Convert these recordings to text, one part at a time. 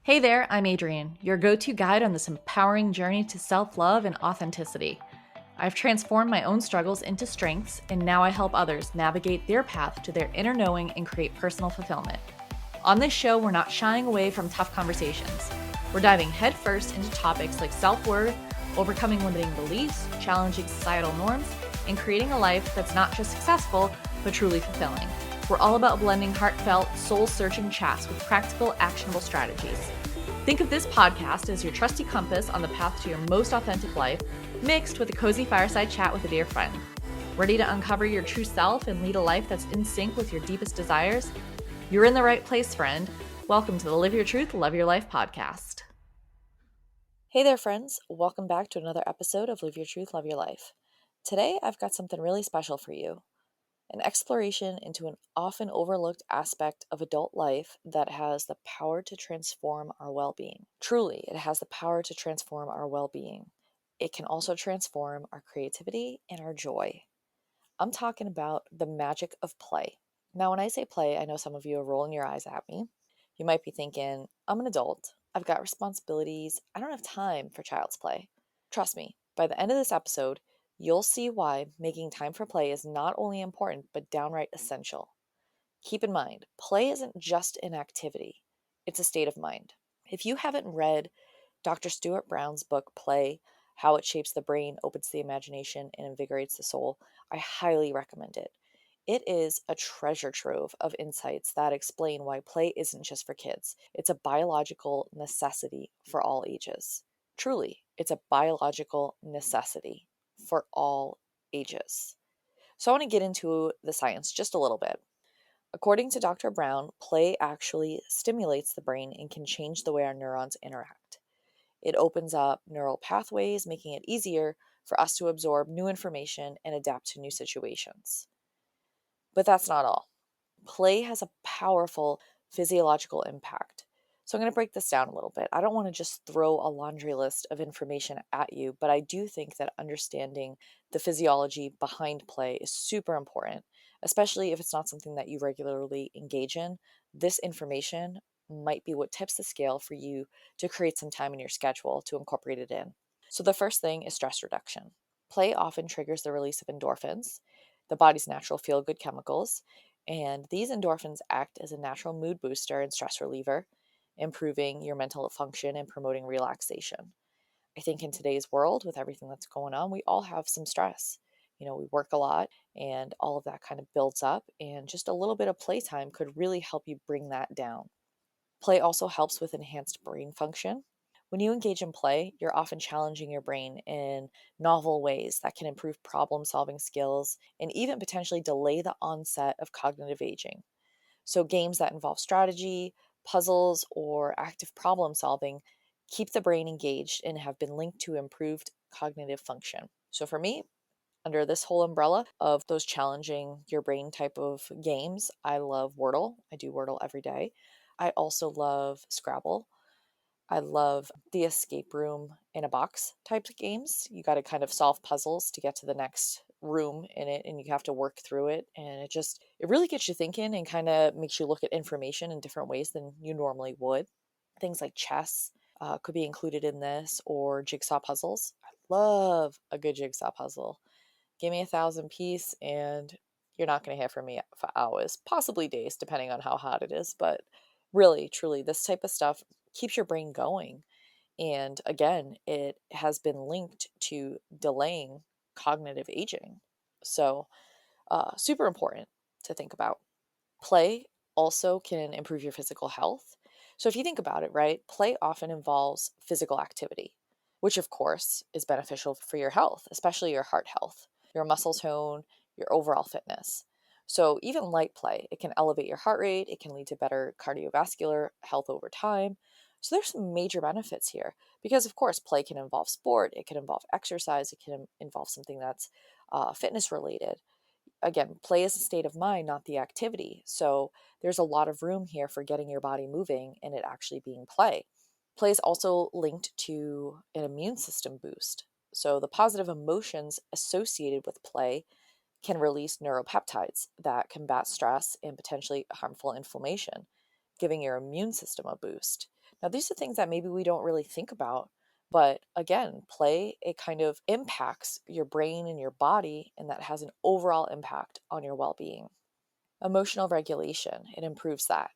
Hey there, I'm Adrienne, your go to guide on this empowering journey to self love and authenticity. I've transformed my own struggles into strengths, and now I help others navigate their path to their inner knowing and create personal fulfillment. On this show, we're not shying away from tough conversations. We're diving headfirst into topics like self worth, overcoming limiting beliefs, challenging societal norms, and creating a life that's not just successful, but truly fulfilling. We're all about blending heartfelt, soul searching chats with practical, actionable strategies. Think of this podcast as your trusty compass on the path to your most authentic life, mixed with a cozy fireside chat with a dear friend. Ready to uncover your true self and lead a life that's in sync with your deepest desires? You're in the right place, friend. Welcome to the Live Your Truth, Love Your Life podcast. Hey there, friends. Welcome back to another episode of Live Your Truth, Love Your Life. Today, I've got something really special for you. An exploration into an often overlooked aspect of adult life that has the power to transform our well-being. Truly, it has the power to transform our well-being. It can also transform our creativity and our joy. I'm talking about the magic of play. Now, when I say play, I know some of you are rolling your eyes at me. You might be thinking, I'm an adult. I've got responsibilities. I don't have time for child's play. Trust me, by the end of this episode, you'll see why making time for play is not only important, but downright essential. Keep in mind, play isn't just an activity, it's a state of mind. If you haven't read Dr. Stuart Brown's book, Play, How It Shapes the Brain, Opens the Imagination, and Invigorates the Soul, I highly recommend it. It is a treasure trove of insights that explain why play isn't just for kids. It's a biological necessity for all ages. Truly, it's a biological necessity for all ages. So I want to get into the science just a little bit. According to Dr. Brown, play actually stimulates the brain and can change the way our neurons interact. It opens up neural pathways, making it easier for us to absorb new information and adapt to new situations. But that's not all. Play has a powerful physiological impact. So I'm going to break this down a little bit. I don't want to just throw a laundry list of information at you, but I do think that understanding the physiology behind play is super important, especially if it's not something that you regularly engage in. This information might be what tips the scale for you to create some time in your schedule to incorporate it in. So the first thing is stress reduction. Play often triggers the release of endorphins, the body's natural feel-good chemicals, and these endorphins act as a natural mood booster and stress reliever, improving your mental function and promoting relaxation. I think in today's world, with everything that's going on, we all have some stress. We work a lot and all of that kind of builds up, and just a little bit of playtime could really help you bring that down. Play also helps with enhanced brain function. When you engage in play, you're often challenging your brain in novel ways that can improve problem solving skills and even potentially delay the onset of cognitive aging. So, games that involve strategy, puzzles, or active problem solving keep the brain engaged and have been linked to improved cognitive function. So, for me, under this whole umbrella of those challenging your brain type of games, I love Wordle. I do Wordle every day. I also love Scrabble. I love the escape room in a box type of games. You got to kind of solve puzzles to get to the next room in it, and you have to work through it. And it really gets you thinking and kind of makes you look at information in different ways than you normally would. Things like chess could be included in this, or jigsaw puzzles. I love a good jigsaw puzzle. Give me 1,000 piece, and you're not going to hear from me for hours, possibly days, depending on how hot it is. But really, truly, this type of stuff keeps your brain going. And again, it has been linked to delaying cognitive aging. So, super important to think about. Play also can improve your physical health. So, if you think about it, right, play often involves physical activity, which of course is beneficial for your health, especially your heart health, your muscle tone, your overall fitness. So, even light play, it can elevate your heart rate, it can lead to better cardiovascular health over time. So, there's some major benefits here because, of course, play can involve sport, it can involve exercise, it can involve something that's fitness related. Again, play is a state of mind, not the activity. So there's a lot of room here for getting your body moving and it actually being play. Play is also linked to an immune system boost. So the positive emotions associated with play can release neuropeptides that combat stress and potentially harmful inflammation, giving your immune system a boost. Now, these are things that maybe we don't really think about. But again, play, it kind of impacts your brain and your body, and that has an overall impact on your well being. Emotional regulation, it improves that.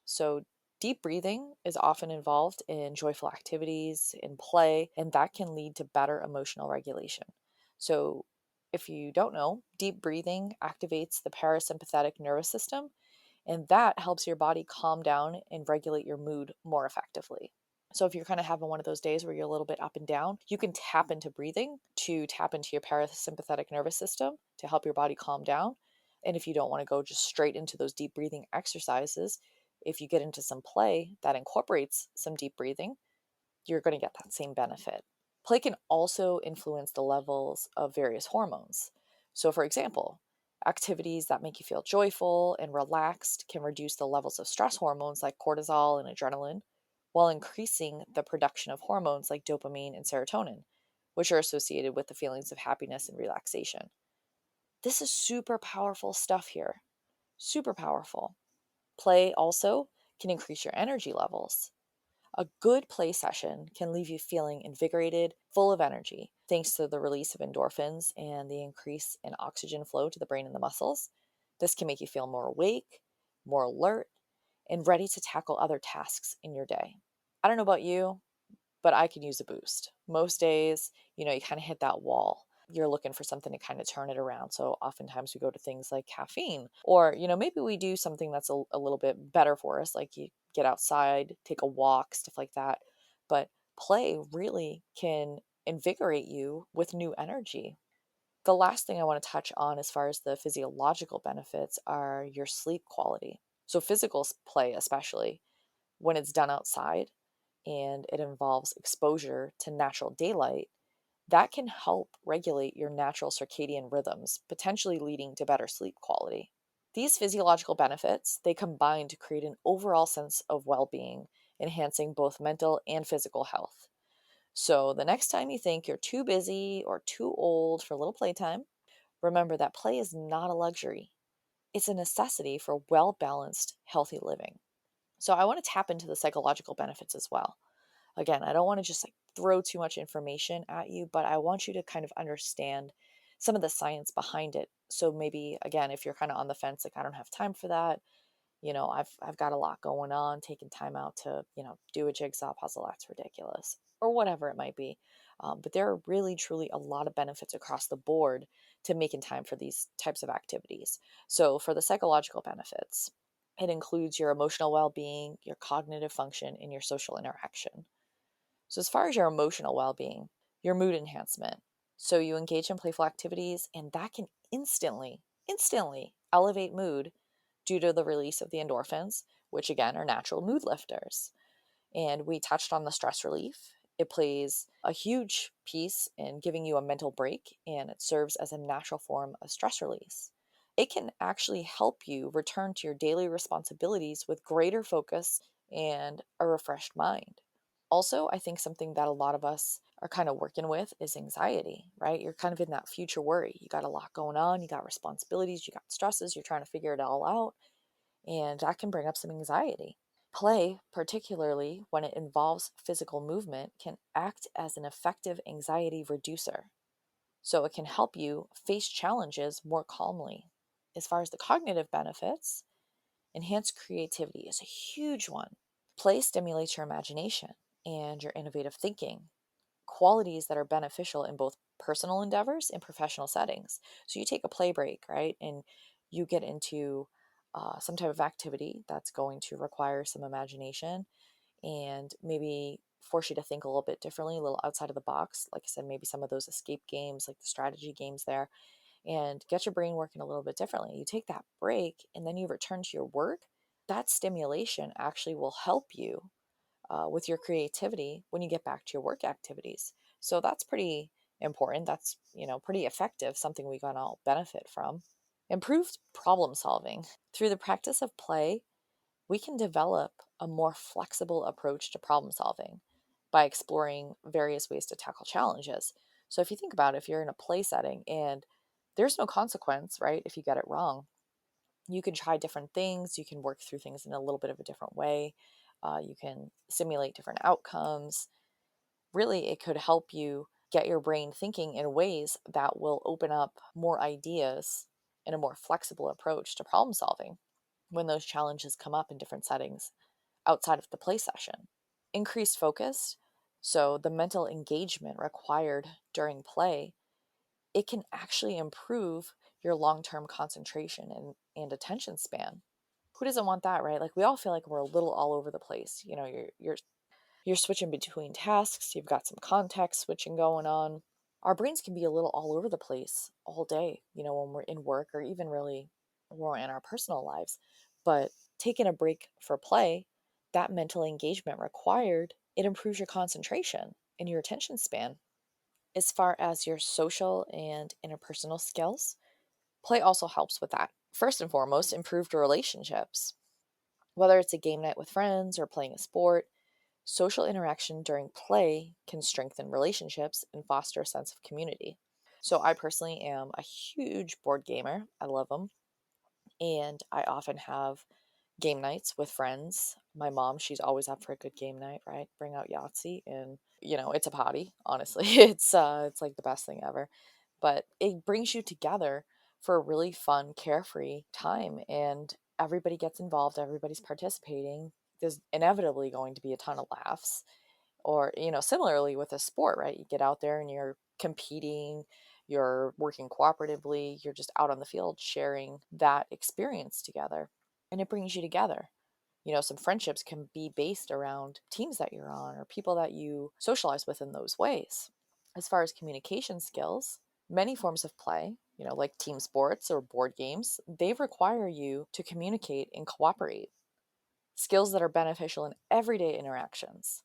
So, deep breathing is often involved in joyful activities, in play, and that can lead to better emotional regulation. So, if you don't know, deep breathing activates the parasympathetic nervous system, and that helps your body calm down and regulate your mood more effectively. So, if you're kind of having one of those days where you're a little bit up and down, you can tap into breathing to tap into your parasympathetic nervous system to help your body calm down. And if you don't want to go just straight into those deep breathing exercises, if you get into some play that incorporates some deep breathing, you're going to get that same benefit. Play can also influence the levels of various hormones. So, for example, activities that make you feel joyful and relaxed can reduce the levels of stress hormones like cortisol and adrenaline, while increasing the production of hormones like dopamine and serotonin, which are associated with the feelings of happiness and relaxation. This is super powerful stuff here. Super powerful. Play also can increase your energy levels. A good play session can leave you feeling invigorated, full of energy, thanks to the release of endorphins and the increase in oxygen flow to the brain and the muscles. This can make you feel more awake, more alert, and ready to tackle other tasks in your day. I don't know about you, but I can use a boost. Most days, you kind of hit that wall. You're looking for something to kind of turn it around. So oftentimes we go to things like caffeine, or, maybe we do something that's a little bit better for us, like you get outside, take a walk, stuff like that. But play really can invigorate you with new energy. The last thing I want to touch on as far as the physiological benefits are your sleep quality. So physical play, especially when it's done outside, and it involves exposure to natural daylight, that can help regulate your natural circadian rhythms, potentially leading to better sleep quality. These physiological benefits, they combine to create an overall sense of well-being, enhancing both mental and physical health. So the next time you think you're too busy or too old for a little playtime, remember that play is not a luxury. It's a necessity for well-balanced, healthy living. So I want to tap into the psychological benefits as well. Again, I don't want to just like throw too much information at you, but I want you to kind of understand some of the science behind it. So maybe again, if you're kind of on the fence, like I don't have time for that, I've got a lot going on, taking time out to, do a jigsaw puzzle, that's ridiculous, or whatever it might be. But there are really, truly a lot of benefits across the board to making time for these types of activities. So for the psychological benefits, it includes your emotional well being, your cognitive function, and your social interaction. So, as far as your emotional well being, your mood enhancement. So, you engage in playful activities, and that can instantly elevate mood due to the release of the endorphins, which again are natural mood lifters. And we touched on the stress relief. It plays a huge piece in giving you a mental break, and it serves as a natural form of stress release. It can actually help you return to your daily responsibilities with greater focus and a refreshed mind. Also, I think something that a lot of us are kind of working with is anxiety, right? You're kind of in that future worry. You got a lot going on, you got responsibilities, you got stresses, you're trying to figure it all out, and that can bring up some anxiety. Play, particularly when it involves physical movement, can act as an effective anxiety reducer. So it can help you face challenges more calmly. As far as the cognitive benefits, enhanced creativity is a huge one. Play stimulates your imagination and your innovative thinking, qualities that are beneficial in both personal endeavors and professional settings. So you take a play break, right? And you get into some type of activity that's going to require some imagination and maybe force you to think a little bit differently, a little outside of the box. Like I said, maybe some of those escape games, like the strategy games there, and get your brain working a little bit differently. You take that break and then you return to your work. That stimulation actually will help you with your creativity when you get back to your work activities. So that's pretty important. That's, pretty effective, something we can all benefit from. Improved problem solving. Through the practice of play, we can develop a more flexible approach to problem solving by exploring various ways to tackle challenges. So if you think about it, if you're in a play setting and there's no consequence, right? If you get it wrong, you can try different things, you can work through things in a little bit of a different way. You can simulate different outcomes. Really, it could help you get your brain thinking in ways that will open up more ideas and a more flexible approach to problem solving when those challenges come up in different settings outside of the play session. Increased focus, so the mental engagement required during play, it can actually improve your long-term concentration and attention span. Who doesn't want that, right? Like we all feel like we're a little all over the place. You're switching between tasks, you've got some context switching going on. Our brains can be a little all over the place all day, when we're in work or even really when we're in our personal lives. But taking a break for play, that mental engagement required, it improves your concentration and your attention span. As far as your social and interpersonal skills, play also helps with that. First and foremost, improved relationships. Whether it's a game night with friends or playing a sport, social interaction during play can strengthen relationships and foster a sense of community. So, I personally am a huge board gamer. I love them. And I often have game nights with friends. My mom, she's always up for a good game night, right? Bring out Yahtzee and, it's a party, honestly. It's like the best thing ever. But it brings you together for a really fun, carefree time and everybody gets involved, everybody's participating. There's inevitably going to be a ton of laughs. Or, similarly with a sport, right? You get out there and you're competing, you're working cooperatively, you're just out on the field sharing that experience together. And it brings you together. Some friendships can be based around teams that you're on or people that you socialize with in those ways. As far as communication skills, many forms of play, like team sports or board games, they require you to communicate and cooperate, skills that are beneficial in everyday interactions.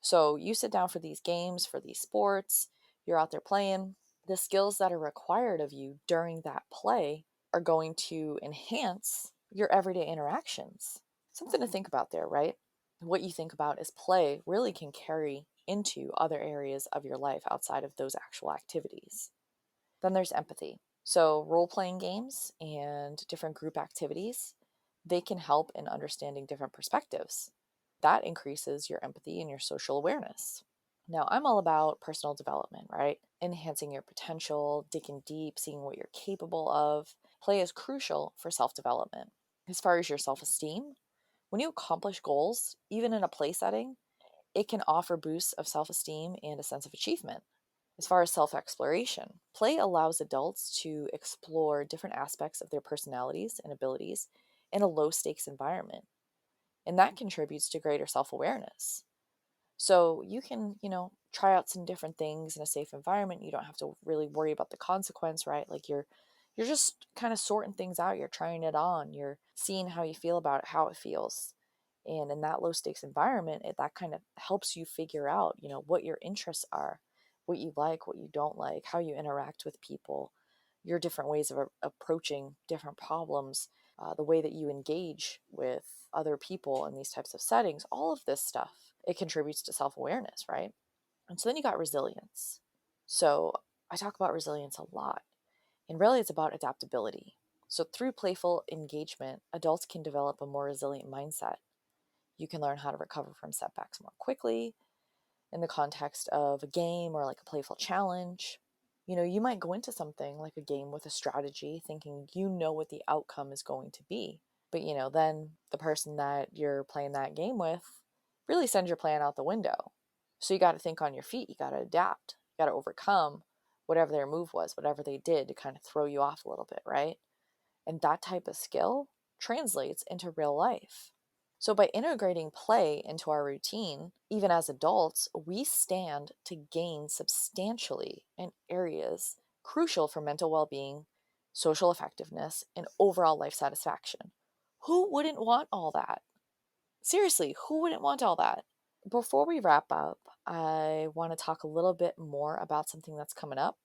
So you sit down for these games, for these sports, you're out there playing. The skills that are required of you during that play are going to enhance your everyday interactions. Something to think about there, right? What you think about as play really can carry into other areas of your life outside of those actual activities. Then there's empathy. So role playing games and different group activities, they can help in understanding different perspectives. That increases your empathy and your social awareness. Now, I'm all about personal development, right? Enhancing your potential, digging deep, seeing what you're capable of. Play is crucial for self development. As far as your self esteem, when you accomplish goals, even in a play setting, it can offer boosts of self esteem and a sense of achievement. As far as self exploration, play allows adults to explore different aspects of their personalities and abilities in a low stakes environment, and that contributes to greater self awareness. So you can, try out some different things in a safe environment. You don't have to really worry about the consequence, right? Like you're just kind of sorting things out. You're trying it on. You're seeing how you feel about it, how it feels. And in that low stakes environment, that kind of helps you figure out, what your interests are, what you like, what you don't like, how you interact with people, your different ways of approaching different problems, the way that you engage with other people in these types of settings, all of this stuff, it contributes to self awareness, right? And so then you got resilience. So I talk about resilience a lot, and really it's about adaptability. So through playful engagement, adults can develop a more resilient mindset. You can learn how to recover from setbacks more quickly in the context of a game or like a playful challenge. You might go into something like a game with a strategy thinking what the outcome is going to be. But, then the person that you're playing that game with really sends your plan out the window. So you got to think on your feet. You got to adapt. You got to overcome whatever their move was, whatever they did to kind of throw you off a little bit, right? And that type of skill translates into real life. So, by integrating play into our routine, even as adults, we stand to gain substantially in areas crucial for mental well being, social effectiveness, and overall life satisfaction. Who wouldn't want all that? Seriously, who wouldn't want all that? Before we wrap up, I want to talk a little bit more about something that's coming up,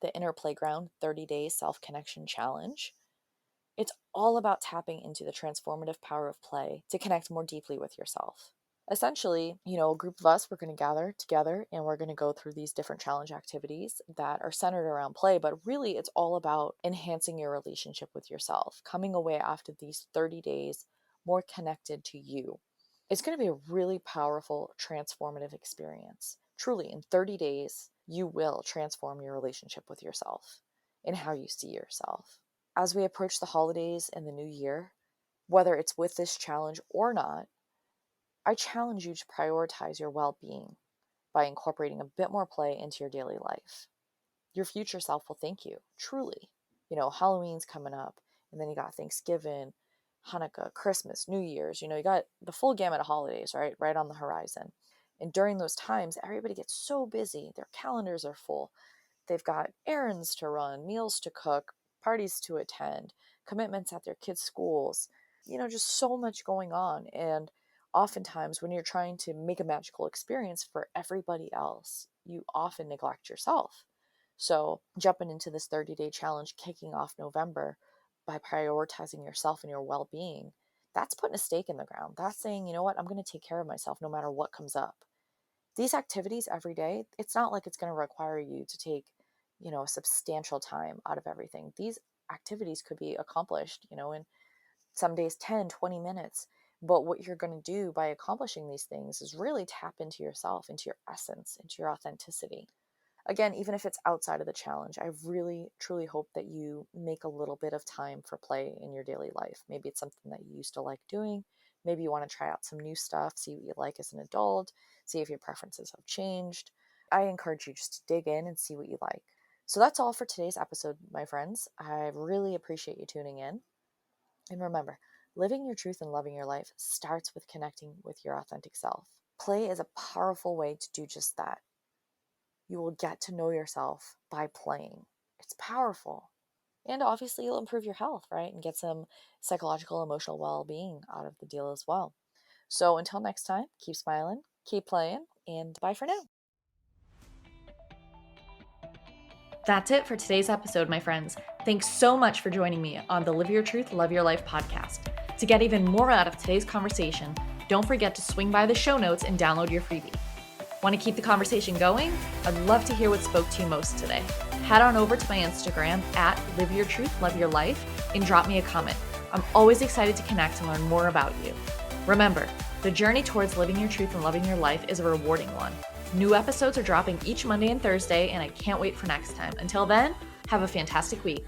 the Inner Playground 30 Day Self Connection Challenge. It's all about tapping into the transformative power of play to connect more deeply with yourself. Essentially, a group of us, we're going to gather together and we're going to go through these different challenge activities that are centered around play, but really it's all about enhancing your relationship with yourself, coming away after these 30 days more connected to you. It's going to be a really powerful, transformative experience. Truly, in 30 days, you will transform your relationship with yourself and how you see yourself. As we approach the holidays and the new year, whether it's with this challenge or not, I challenge you to prioritize your well being by incorporating a bit more play into your daily life. Your future self will thank you, truly. Halloween's coming up, and then you got Thanksgiving, Hanukkah, Christmas, New Year's. You got the full gamut of holidays, right on the horizon. And during those times, everybody gets so busy. Their calendars are full. They've got errands to run, meals to cook, parties to attend, commitments at their kids' schools, just so much going on. And oftentimes, when you're trying to make a magical experience for everybody else, you often neglect yourself. So, jumping into this 30-day challenge, kicking off November by prioritizing yourself and your well being, that's putting a stake in the ground. That's saying, you know what, I'm going to take care of myself no matter what comes up. These activities every day, it's not like it's going to require you to take, a substantial time out of everything. These activities could be accomplished, in some days 10, 20 minutes. But what you're going to do by accomplishing these things is really tap into yourself, into your essence, into your authenticity. Again, even if it's outside of the challenge, I really, truly hope that you make a little bit of time for play in your daily life. Maybe it's something that you used to like doing. Maybe you want to try out some new stuff, see what you like as an adult, see if your preferences have changed. I encourage you just to dig in and see what you like. So that's all for today's episode, my friends. I really appreciate you tuning in. And remember, living your truth and loving your life starts with connecting with your authentic self. Play is a powerful way to do just that. You will get to know yourself by playing. It's powerful. And obviously, you'll improve your health, right? And get some psychological, emotional well being out of the deal as well. So until next time, keep smiling, keep playing, and bye for now. That's it for today's episode, my friends. Thanks so much for joining me on the Live Your Truth, Love Your Life podcast. To get even more out of today's conversation, don't forget to swing by the show notes and download your freebie. Want to keep the conversation going? I'd love to hear what spoke to you most today. Head on over to my Instagram at Live Your Truth, Love Your Life and drop me a comment. I'm always excited to connect and learn more about you. Remember, the journey towards living your truth and loving your life is a rewarding one. New episodes are dropping each Monday and Thursday, and I can't wait for next time. Until then, have a fantastic week.